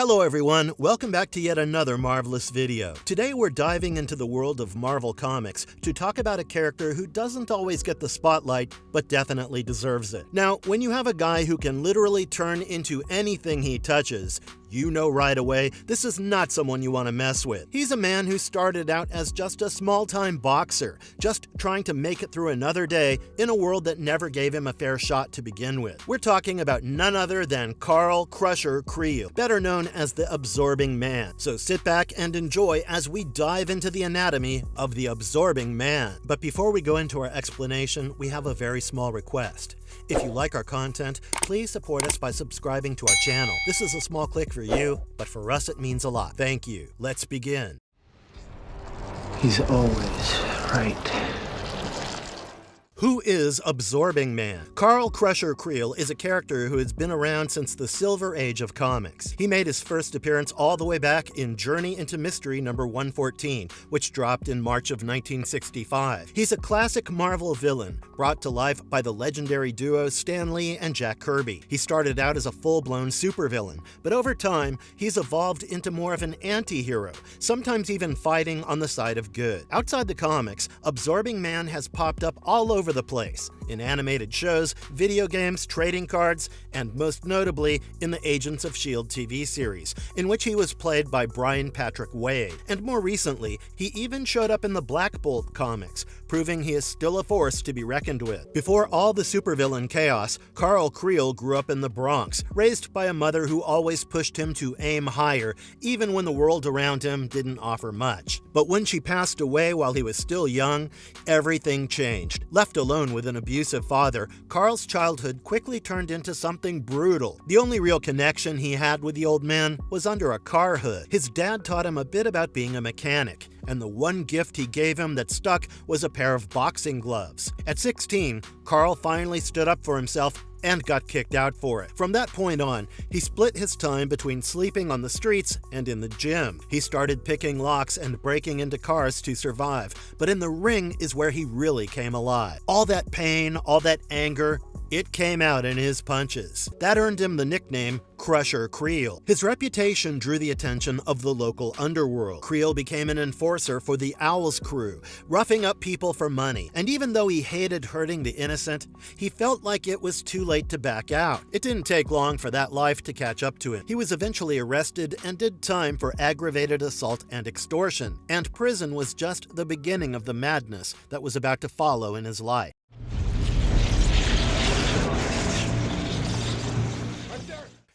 Hello everyone, welcome back to yet another marvelous video. Today we're diving into the world of Marvel Comics to talk about a character who doesn't always get the spotlight, but definitely deserves it. Now, when you have a guy who can literally turn into anything he touches, you know right away this is not someone you want to mess with. He's a man who started out as just a small-time boxer, just trying to make it through another day in a world that never gave him a fair shot to begin with. We're talking about none other than Carl "Crusher" Creel, better known as the Absorbing Man. So sit back and enjoy as we dive into the anatomy of the Absorbing Man. But before we go into our explanation, we have a very small request. If you like our content, please support us by subscribing to our channel. This is a small click for you, but for us it means a lot. Thank you. Let's begin. He's always right. Who is Absorbing Man? Carl "Crusher" Creel is a character who has been around since the Silver Age of comics. He made his first appearance all the way back in Journey into Mystery number 114, which dropped in March of 1965. He's a classic Marvel villain, brought to life by the legendary duo Stan Lee and Jack Kirby. He started out as a full-blown supervillain, but over time, he's evolved into more of an anti-hero, sometimes even fighting on the side of good. Outside the comics, Absorbing Man has popped up all over the place, in animated shows, video games, trading cards, and most notably in the Agents of S.H.I.E.L.D. TV series, in which he was played by Brian Patrick Wade. And more recently, he even showed up in the Black Bolt comics, proving he is still a force to be reckoned with. Before all the supervillain chaos, Carl Creel grew up in the Bronx, raised by a mother who always pushed him to aim higher, even when the world around him didn't offer much. But when she passed away while he was still young, everything changed. Left alone with an abusive father, Carl's childhood quickly turned into something brutal. The only real connection he had with the old man was under a car hood. His dad taught him a bit about being a mechanic, and the one gift he gave him that stuck was a pair of boxing gloves. At 16, Carl finally stood up for himself and got kicked out for it. From that point on, he split his time between sleeping on the streets and in the gym. He started picking locks and breaking into cars to survive, but in the ring is where he really came alive. All that pain, all that anger, it came out in his punches. That earned him the nickname Crusher Creel. His reputation drew the attention of the local underworld. Creel became an enforcer for the Owl's crew, roughing up people for money. And even though he hated hurting the innocent, he felt like it was too late to back out. It didn't take long for that life to catch up to him. He was eventually arrested and did time for aggravated assault and extortion. And prison was just the beginning of the madness that was about to follow in his life.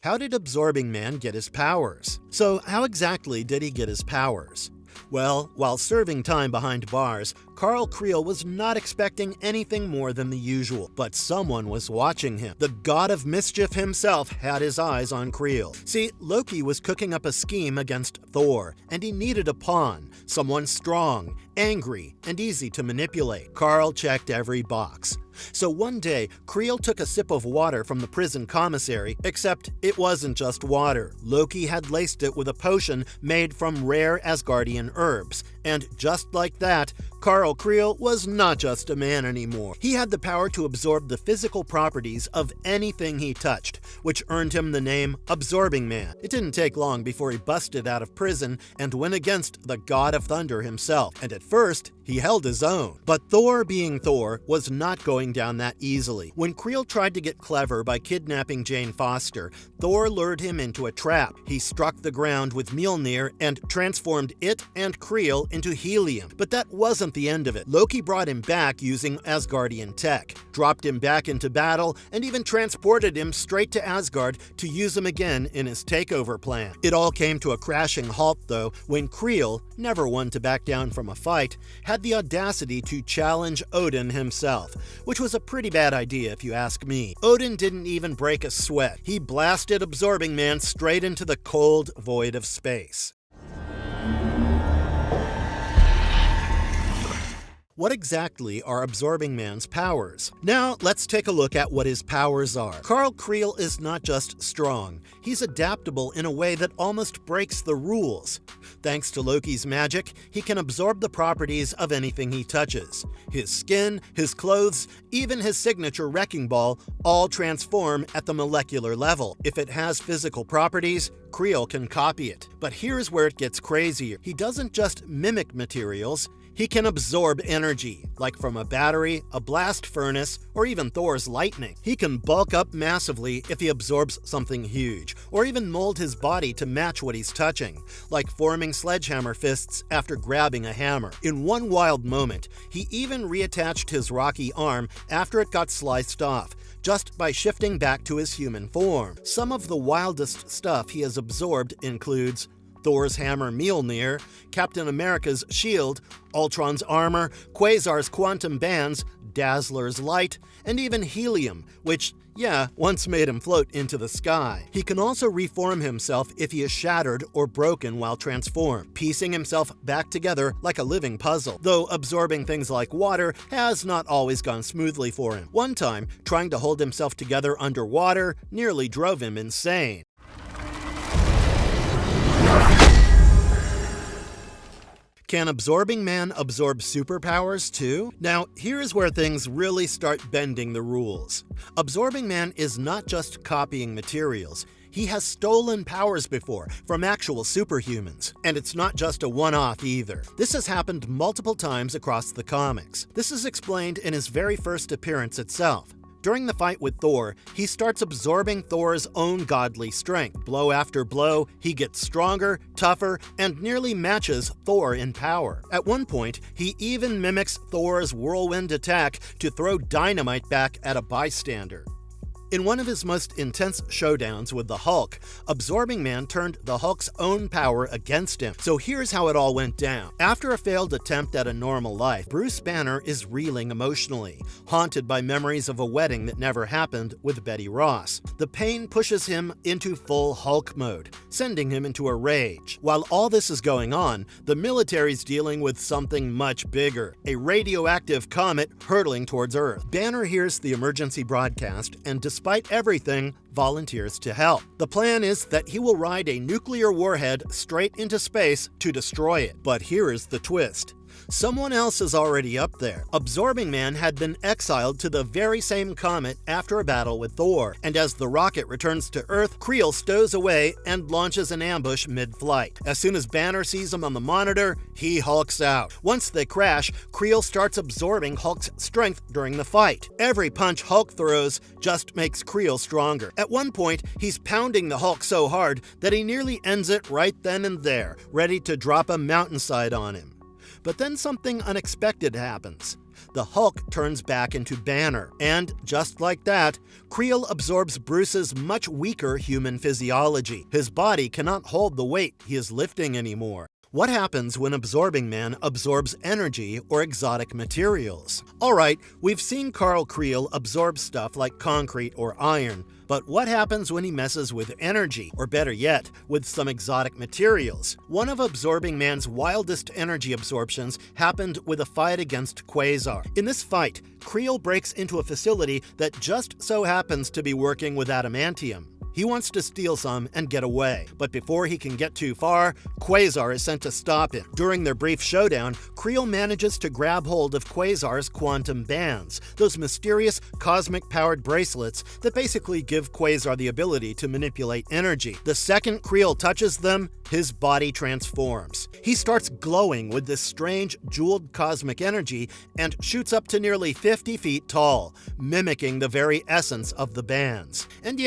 How did Absorbing Man get his powers? So how exactly did he get his powers? Well, while serving time behind bars, Carl Creel was not expecting anything more than the usual, but someone was watching him. The god of mischief himself had his eyes on Creel. See, Loki was cooking up a scheme against Thor, and he needed a pawn, someone strong, angry, and easy to manipulate. Carl checked every box. So one day, Creel took a sip of water from the prison commissary, except it wasn't just water. Loki had laced it with a potion made from rare Asgardian herbs. And just like that, Carl Creel was not just a man anymore. He had the power to absorb the physical properties of anything he touched, which earned him the name Absorbing Man. It didn't take long before he busted out of prison and went against the God of Thunder himself. And at first, he held his own. But Thor, being Thor, was not going down that easily. When Creel tried to get clever by kidnapping Jane Foster, Thor lured him into a trap. He struck the ground with Mjolnir and transformed it and Creel into helium. But that wasn't the end of it. Loki brought him back using Asgardian tech, dropped him back into battle, and even transported him straight to Asgard to use him again in his takeover plan. It all came to a crashing halt, though, when Creel, never one to back down from a fight, had the audacity to challenge Odin himself, which was a pretty bad idea if you ask me. Odin didn't even break a sweat. He blasted Absorbing Man straight into the cold void of space. What exactly are Absorbing Man's powers? Now, let's take a look at what his powers are. Creel is not just strong, he's adaptable in a way that almost breaks the rules. Thanks to Loki's magic, he can absorb the properties of anything he touches. His skin, his clothes, even his signature wrecking ball all transform at the molecular level. If it has physical properties, Creel can copy it. But here's where it gets crazier. He doesn't just mimic materials, he can absorb energy, like from a battery, a blast furnace, or even Thor's lightning. He can bulk up massively if he absorbs something huge, or even mold his body to match what he's touching, like forming sledgehammer fists after grabbing a hammer. In one wild moment, he even reattached his rocky arm after it got sliced off, just by shifting back to his human form. Some of the wildest stuff he has absorbed includes Thor's hammer Mjolnir, Captain America's shield, Ultron's armor, Quasar's quantum bands, Dazzler's light, and even helium, which, once made him float into the sky. He can also reform himself if he is shattered or broken while transformed, piecing himself back together like a living puzzle, though absorbing things like water has not always gone smoothly for him. One time, trying to hold himself together underwater nearly drove him insane. Can Absorbing Man absorb superpowers too? Now, here's where things really start bending the rules. Absorbing Man is not just copying materials. He has stolen powers before from actual superhumans. And it's not just a one-off either. This has happened multiple times across the comics. This is explained in his very first appearance itself. During the fight with Thor, he starts absorbing Thor's own godly strength. Blow after blow, he gets stronger, tougher, and nearly matches Thor in power. At one point, he even mimics Thor's whirlwind attack to throw dynamite back at a bystander. In one of his most intense showdowns with the Hulk, Absorbing Man turned the Hulk's own power against him. So here's how it all went down. After a failed attempt at a normal life, Bruce Banner is reeling emotionally, haunted by memories of a wedding that never happened with Betty Ross. The pain pushes him into full Hulk mode, sending him into a rage. While all this is going on, the military's dealing with something much bigger, a radioactive comet hurtling towards Earth. Banner hears the emergency broadcast and despite everything, volunteers to help. The plan is that he will ride a nuclear warhead straight into space to destroy it. But here is the twist. Someone else is already up there. Absorbing Man had been exiled to the very same comet after a battle with Thor, and as the rocket returns to Earth, Creel stows away and launches an ambush mid-flight. As soon as Banner sees him on the monitor, he hulks out. Once they crash, Creel starts absorbing Hulk's strength during the fight. Every punch Hulk throws just makes Creel stronger. At one point, he's pounding the Hulk so hard that he nearly ends it right then and there, ready to drop a mountainside on him. But then something unexpected happens. The Hulk turns back into Banner, and just like that, Creel absorbs Bruce's much weaker human physiology. His body cannot hold the weight he is lifting anymore. What happens when Absorbing Man absorbs energy or exotic materials? Alright, we've seen Creel absorb stuff like concrete or iron, but what happens when he messes with energy, or better yet, with some exotic materials? One of Absorbing Man's wildest energy absorptions happened with a fight against Quasar. In this fight, Creel breaks into a facility that just so happens to be working with adamantium. He wants to steal some and get away, but before he can get too far, Quasar is sent to stop him. During their brief showdown, Creel manages to grab hold of Quasar's quantum bands, those mysterious cosmic-powered bracelets that basically give Quasar the ability to manipulate energy. The second Creel touches them, his body transforms. He starts glowing with this strange, jeweled cosmic energy and shoots up to nearly 50 feet tall, mimicking the very essence of the bands. And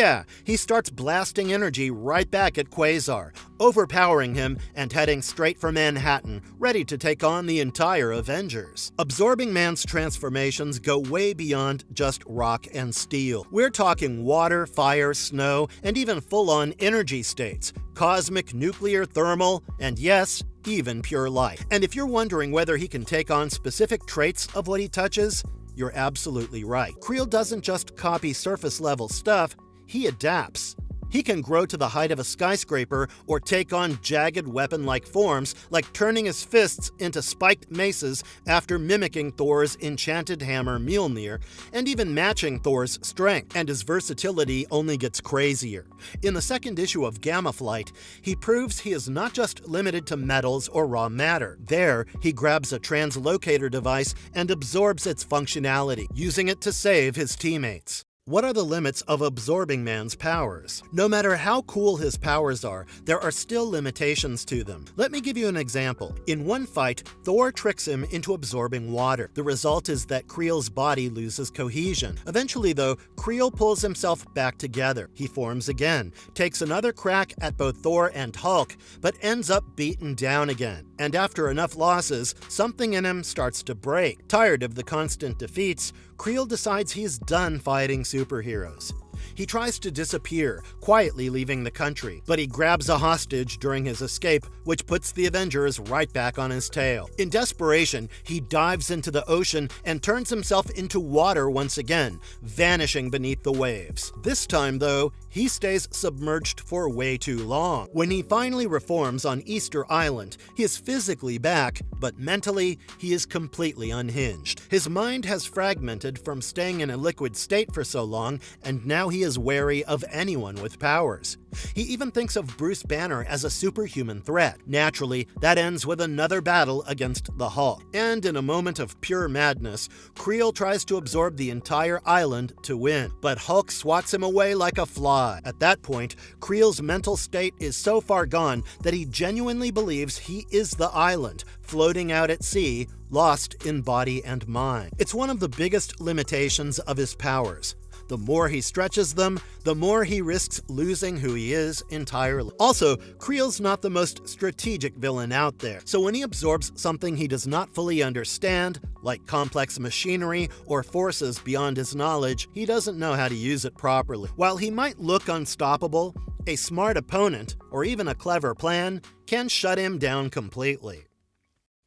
he starts blasting energy right back at Quasar, overpowering him and heading straight for Manhattan, ready to take on the entire Avengers. Absorbing Man's transformations go way beyond just rock and steel. We're talking water, fire, snow, and even full-on energy states, cosmic, nuclear, thermal, and yes, even pure light. And if you're wondering whether he can take on specific traits of what he touches, you're absolutely right. Creel doesn't just copy surface-level stuff, he adapts. He can grow to the height of a skyscraper or take on jagged weapon-like forms, like turning his fists into spiked maces after mimicking Thor's enchanted hammer Mjolnir, and even matching Thor's strength. And his versatility only gets crazier. In the second issue of Gamma Flight, he proves he is not just limited to metals or raw matter. There, he grabs a translocator device and absorbs its functionality, using it to save his teammates. What are the limits of Absorbing Man's powers? No matter how cool his powers are, there are still limitations to them. Let me give you an example. In one fight, Thor tricks him into absorbing water. The result is that Creel's body loses cohesion. Eventually, though, Creel pulls himself back together. He forms again, takes another crack at both Thor and Hulk, but ends up beaten down again. And after enough losses, something in him starts to break. Tired of the constant defeats, Creel decides he's done fighting superheroes. He tries to disappear, quietly leaving the country, but he grabs a hostage during his escape, which puts the Avengers right back on his tail. In desperation, he dives into the ocean and turns himself into water once again, vanishing beneath the waves. This time, though, he stays submerged for way too long. When he finally reforms on Easter Island, he is physically back, but mentally, he is completely unhinged. His mind has fragmented from staying in a liquid state for so long, and now he is wary of anyone with powers. He even thinks of Bruce Banner as a superhuman threat. Naturally, that ends with another battle against the Hulk. And in a moment of pure madness, Creel tries to absorb the entire island to win, but Hulk swats him away like a fly. At that point, Creel's mental state is so far gone that he genuinely believes he is the island, floating out at sea, lost in body and mind. It's one of the biggest limitations of his powers. The more he stretches them, the more he risks losing who he is entirely. Also, Creel's not the most strategic villain out there, so when he absorbs something he does not fully understand, like complex machinery or forces beyond his knowledge, he doesn't know how to use it properly. While he might look unstoppable, a smart opponent, or even a clever plan, can shut him down completely.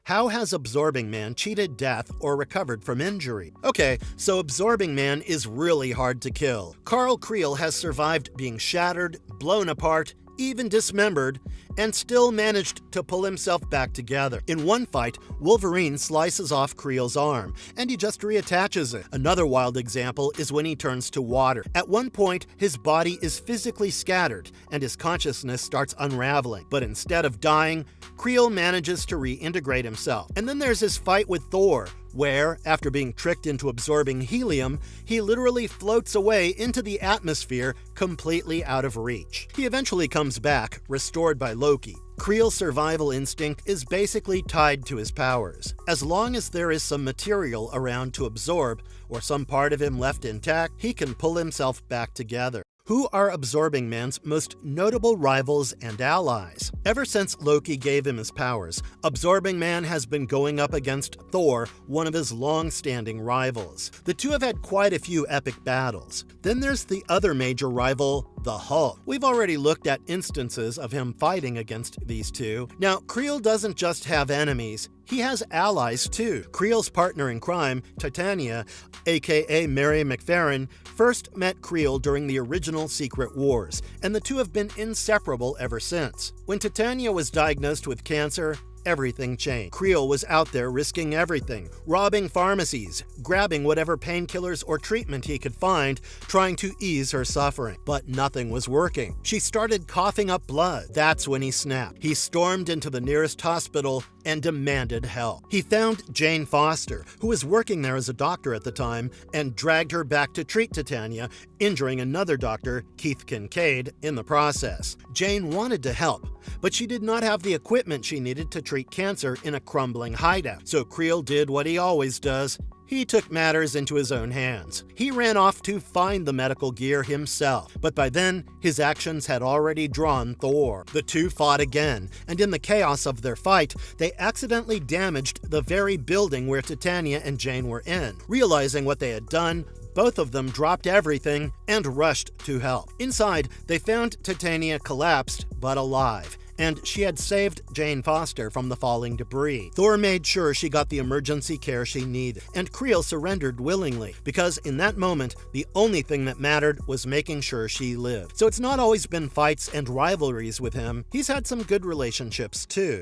How has Absorbing Man cheated death or recovered from injury? Okay, so Absorbing Man is really hard to kill. Creel has survived being shattered, blown apart, even dismembered, and still managed to pull himself back together. In one fight, Wolverine slices off Creel's arm, and he just reattaches it. Another wild example is when he turns to water. At one point, his body is physically scattered, and his consciousness starts unraveling. But instead of dying, Creel manages to reintegrate himself. And then there's his fight with Thor, where, after being tricked into absorbing helium, he literally floats away into the atmosphere, completely out of reach. He eventually comes back, restored by Loki. Creel's survival instinct is basically tied to his powers. As long as there is some material around to absorb, or some part of him left intact, he can pull himself back together. Who are Absorbing Man's most notable rivals and allies? Ever since Loki gave him his powers, Absorbing Man has been going up against Thor, one of his long-standing rivals. The two have had quite a few epic battles. Then there's the other major rival, the Hulk. We've already looked at instances of him fighting against these two. Now, Creel doesn't just have enemies, he has allies too. Creel's partner in crime, Titania, aka Mary McFerrin, first met Creel during the original Secret Wars, and the two have been inseparable ever since. When Titania was diagnosed with cancer, everything changed. Creel was out there risking everything, robbing pharmacies, grabbing whatever painkillers or treatment he could find, trying to ease her suffering. But nothing was working. She started coughing up blood. That's when he snapped. He stormed into the nearest hospital and demanded help. He found Jane Foster, who was working there as a doctor at the time, and dragged her back to treat Titania, injuring another doctor, Keith Kincaid, in the process. Jane wanted to help, but she did not have the equipment she needed to treat cancer in a crumbling hideout. So Creel did what he always does. He took matters into his own hands. He ran off to find the medical gear himself, but by then, his actions had already drawn Thor. The two fought again, and in the chaos of their fight, they accidentally damaged the very building where Titania and Jane were in. Realizing what they had done, both of them dropped everything and rushed to help. Inside, they found Titania collapsed, but alive, and she had saved Jane Foster from the falling debris. Thor made sure she got the emergency care she needed, and Creel surrendered willingly, because in that moment, the only thing that mattered was making sure she lived. So it's not always been fights and rivalries with him. He's had some good relationships too.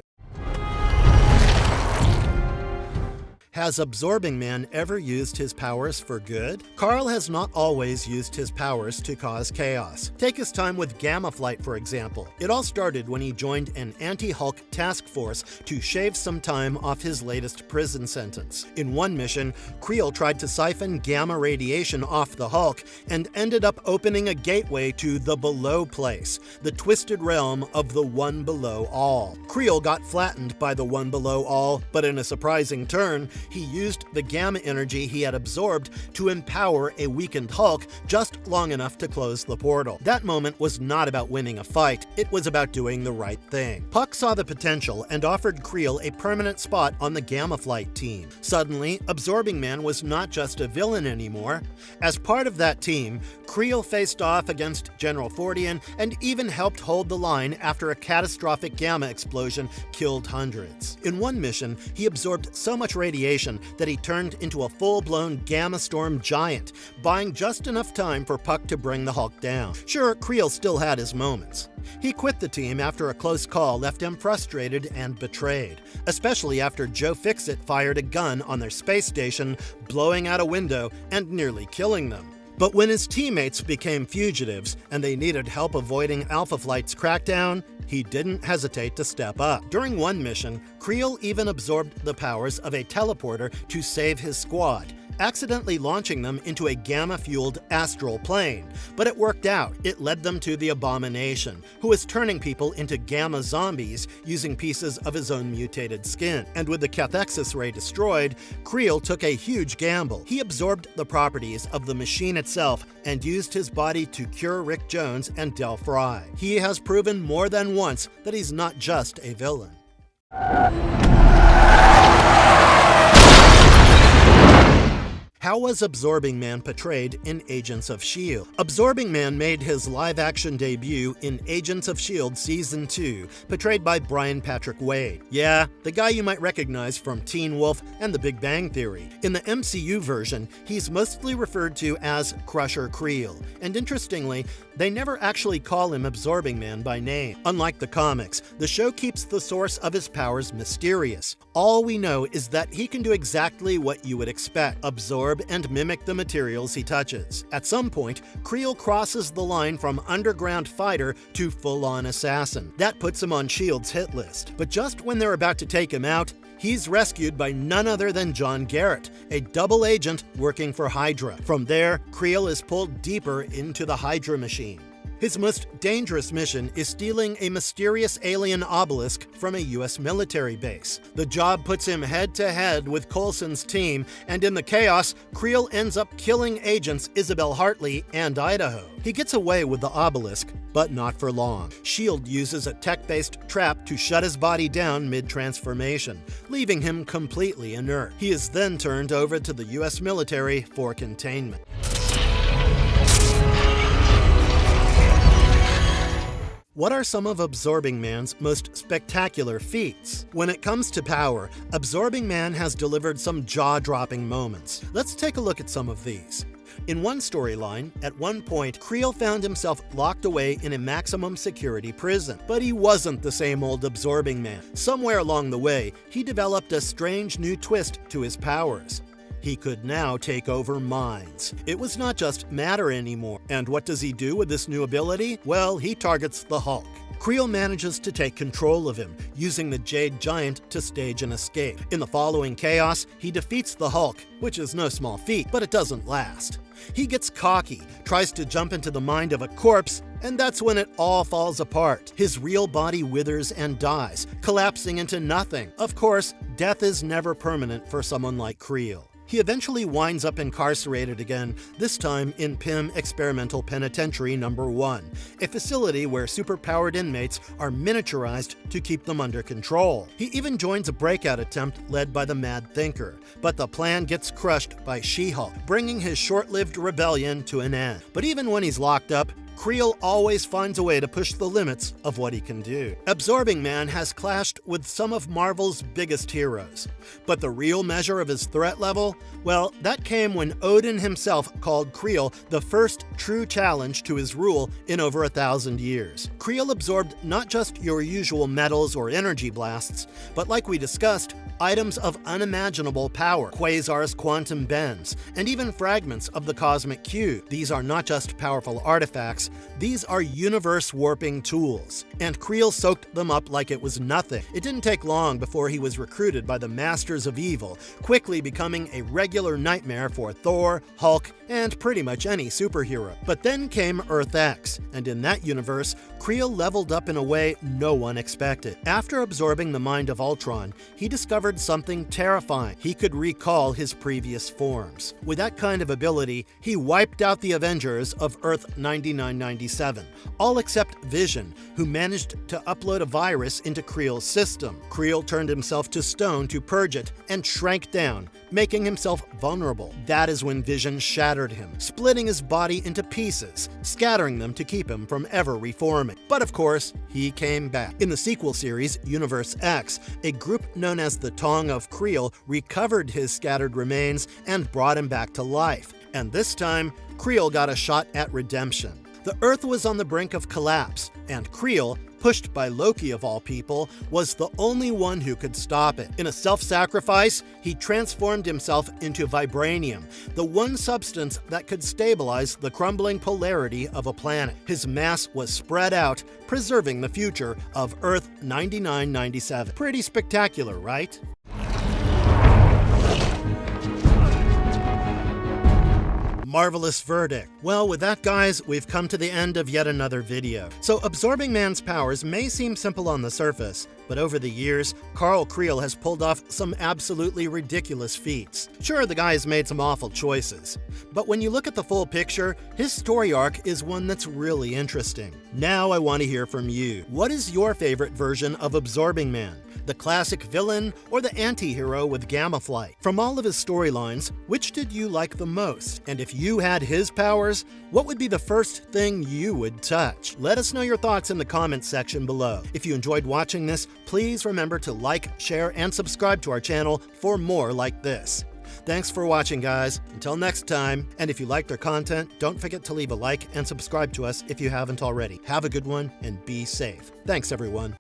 Has Absorbing Man ever used his powers for good? Carl has not always used his powers to cause chaos. Take his time with Gamma Flight, for example. It all started when he joined an anti-Hulk task force to shave some time off his latest prison sentence. In one mission, Creel tried to siphon gamma radiation off the Hulk and ended up opening a gateway to the Below Place, the twisted realm of the One Below All. Creel got flattened by the One Below All, but in a surprising turn, he used the gamma energy he had absorbed to empower a weakened Hulk just long enough to close the portal. That moment was not about winning a fight, it was about doing the right thing. Puck saw the potential and offered Creel a permanent spot on the Gamma Flight team. Suddenly, Absorbing Man was not just a villain anymore. As part of that team, Creel faced off against General Fordian and even helped hold the line after a catastrophic gamma explosion killed hundreds. In one mission, he absorbed so much radiation that he turned into a full-blown gamma storm giant, buying just enough time for Puck to bring the Hulk down. Sure, Creel still had his moments. He quit the team after a close call left him frustrated and betrayed, especially after Joe Fixit fired a gun on their space station, blowing out a window and nearly killing them. But when his teammates became fugitives and they needed help avoiding Alpha Flight's crackdown, he didn't hesitate to step up. During one mission, Creel even absorbed the powers of a teleporter to save his squad, accidentally launching them into a gamma-fueled astral plane. But it worked out. It led them to the Abomination, who was turning people into gamma zombies using pieces of his own mutated skin. And with the cathexis ray destroyed, Creel took a huge gamble. He absorbed the properties of the machine itself and used his body to cure Rick Jones and Del Fry. He has proven more than once that he's not just a villain. How was Absorbing Man portrayed in Agents of S.H.I.E.L.D.? Absorbing Man made his live-action debut in Agents of S.H.I.E.L.D. Season 2, portrayed by Brian Patrick Wade. Yeah, the guy you might recognize from Teen Wolf and The Big Bang Theory. In the MCU version, he's mostly referred to as Crusher Creel, and interestingly, they never actually call him Absorbing Man by name. Unlike the comics, the show keeps the source of his powers mysterious. All we know is that he can do exactly what you would expect: absorb and mimic the materials he touches. At some point, Creel crosses the line from underground fighter to full-on assassin. That puts him on S.H.I.E.L.D.'s hit list. But just when they're about to take him out, he's rescued by none other than John Garrett, a double agent working for Hydra. From there, Creel is pulled deeper into the Hydra machine. His most dangerous mission is stealing a mysterious alien obelisk from a US military base. The job puts him head-to-head with Coulson's team, and in the chaos, Creel ends up killing agents Isabel Hartley and Idaho. He gets away with the obelisk, but not for long. S.H.I.E.L.D. uses a tech-based trap to shut his body down mid-transformation, leaving him completely inert. He is then turned over to the US military for containment. What are some of Absorbing Man's most spectacular feats? When it comes to power, Absorbing Man has delivered some jaw-dropping moments. Let's take a look at some of these. In one storyline, at one point, Creel found himself locked away in a maximum security prison. But he wasn't the same old Absorbing Man. Somewhere along the way, he developed a strange new twist to his powers. He could now take over minds. It was not just matter anymore. And what does he do with this new ability? Well, he targets the Hulk. Creel manages to take control of him, using the Jade Giant to stage an escape. In the following chaos, he defeats the Hulk, which is no small feat, but it doesn't last. He gets cocky, tries to jump into the mind of a corpse, and that's when it all falls apart. His real body withers and dies, collapsing into nothing. Of course, death is never permanent for someone like Creel. He eventually winds up incarcerated again, this time in Pym Experimental Penitentiary No. 1, a facility where superpowered inmates are miniaturized to keep them under control. He even joins a breakout attempt led by the Mad Thinker, but the plan gets crushed by She-Hulk, bringing his short-lived rebellion to an end. But even when he's locked up, Creel always finds a way to push the limits of what he can do. Absorbing Man has clashed with some of Marvel's biggest heroes, but the real measure of his threat level, well, that came when Odin himself called Creel the first true challenge to his rule in over 1,000 years. Creel absorbed not just your usual metals or energy blasts, but like we discussed, items of unimaginable power, quasars, quantum bends, and even fragments of the cosmic cube. These are not just powerful artifacts, these are universe-warping tools, and Creel soaked them up like it was nothing. It didn't take long before he was recruited by the Masters of Evil, quickly becoming a regular nightmare for Thor, Hulk, and pretty much any superhero. But then came Earth X, and in that universe, Creel leveled up in a way no one expected. After absorbing the mind of Ultron, he discovered something terrifying. He could recall his previous forms. With that kind of ability, he wiped out the Avengers of Earth 9997, all except Vision, who managed to upload a virus into Creel's system. Creel turned himself to stone to purge it and shrank down, making himself vulnerable. That is when Vision shattered him, splitting his body into pieces, scattering them to keep him from ever reforming. But of course, he came back. In the sequel series, Universe X, a group known as the Tong of Creel recovered his scattered remains and brought him back to life. And this time, Creel got a shot at redemption. The Earth was on the brink of collapse, and Creel, pushed by Loki of all people, was the only one who could stop it. In a self-sacrifice, he transformed himself into vibranium, the one substance that could stabilize the crumbling polarity of a planet. His mass was spread out, preserving the future of Earth 9997. Pretty spectacular, right? Marvelous verdict. Well, with that, guys, we've come to the end of yet another video. So absorbing man's powers may seem simple on the surface, but over the years, Creel has pulled off some absolutely ridiculous feats. Sure, the guy has made some awful choices, but when you look at the full picture, his story arc is one that's really interesting. Now I want to hear from you. What is your favorite version of Absorbing Man? The classic villain or the anti-hero with gamma flight? From all of his storylines, which did you like the most? And if you had his powers, what would be the first thing you would touch? Let us know your thoughts in the comments section below. If you enjoyed watching this, please remember to like, share, and subscribe to our channel for more like this. Thanks for watching, guys. Until next time, and if you liked our content, don't forget to leave a like and subscribe to us if you haven't already. Have a good one and be safe. Thanks, everyone.